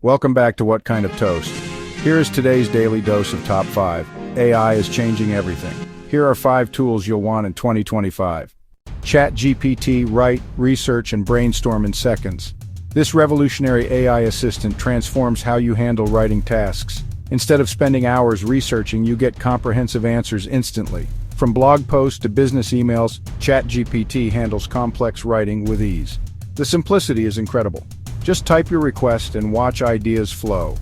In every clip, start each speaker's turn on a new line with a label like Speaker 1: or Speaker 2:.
Speaker 1: Welcome back to What Kind of Toast? Here is today's daily dose of Top 5. AI is changing everything. Here are 5 tools you'll want in 2025. ChatGPT, write, research, and brainstorm in seconds. This revolutionary AI assistant transforms how you handle writing tasks. Instead of spending hours researching, you get comprehensive answers instantly. From blog posts to business emails, ChatGPT handles complex writing with ease. The simplicity is incredible. Just type your request and watch ideas flow.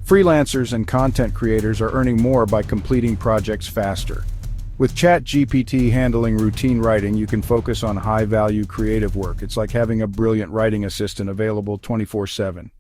Speaker 1: Freelancers and content creators are earning more by completing projects faster. With ChatGPT handling routine writing, you can focus on high-value creative work. It's like having a brilliant writing assistant available 24/7.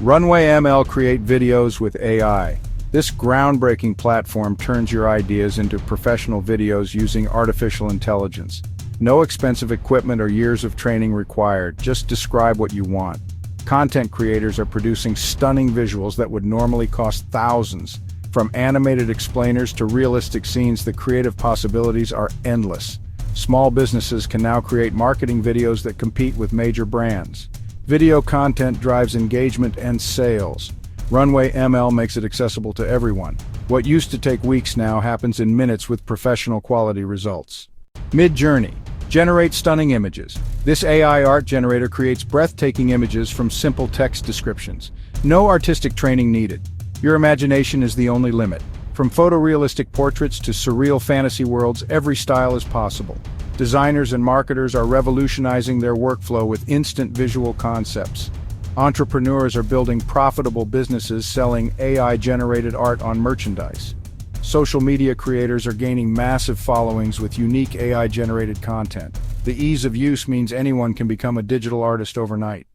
Speaker 1: Runway ML, create videos with AI. This groundbreaking platform turns your ideas into professional videos using artificial intelligence. No expensive equipment or years of training required. Just describe what you want. Content creators are producing stunning visuals that would normally cost thousands. From animated explainers to realistic scenes, the creative possibilities are endless. Small businesses can now create marketing videos that compete with major brands. Video content drives engagement and sales. Runway ML makes it accessible to everyone. What used to take weeks now happens in minutes with professional quality results. MidJourney. Generate stunning images. This AI art generator creates breathtaking images from simple text descriptions. No artistic training needed. Your imagination is the only limit. From photorealistic portraits to surreal fantasy worlds, every style is possible. Designers and marketers are revolutionizing their workflow with instant visual concepts. Entrepreneurs are building profitable businesses selling AI-generated art on merchandise. Social media creators are gaining massive followings with unique AI-generated content. The ease of use means anyone can become a digital artist overnight.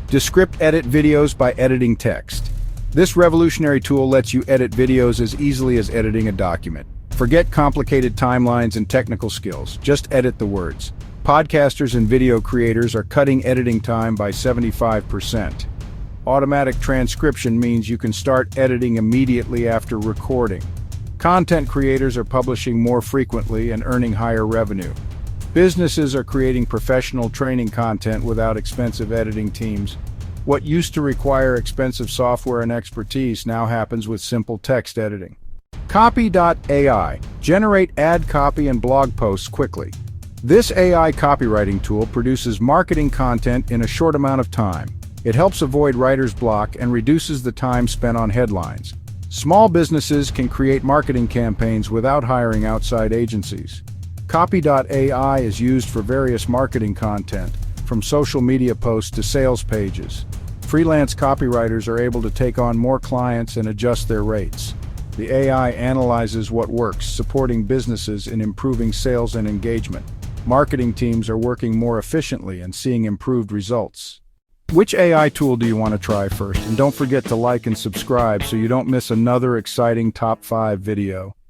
Speaker 1: Descript, edit videos by editing text. This revolutionary tool lets you edit videos as easily as editing a document. Forget complicated timelines and technical skills. Just edit the words. Podcasters and video creators are cutting editing time by 75%. Automatic transcription means you can start editing immediately after recording. Content creators are publishing more frequently and earning higher revenue. Businesses are creating professional training content without expensive editing teams. What used to require expensive software and expertise now happens with simple text editing. Copy.ai. Generate ad copy and blog posts quickly. This AI copywriting tool produces marketing content in a short amount of time. It helps avoid writer's block and reduces the time spent on headlines. Small businesses can create marketing campaigns without hiring outside agencies. Copy.ai is used for various marketing content, from social media posts to sales pages. Freelance copywriters are able to take on more clients and adjust their rates. The AI analyzes what works, supporting businesses in improving sales and engagement. Marketing teams are working more efficiently and seeing improved results. Which AI tool do you want to try first? And don't forget to like and subscribe so you don't miss another exciting Top 5 video.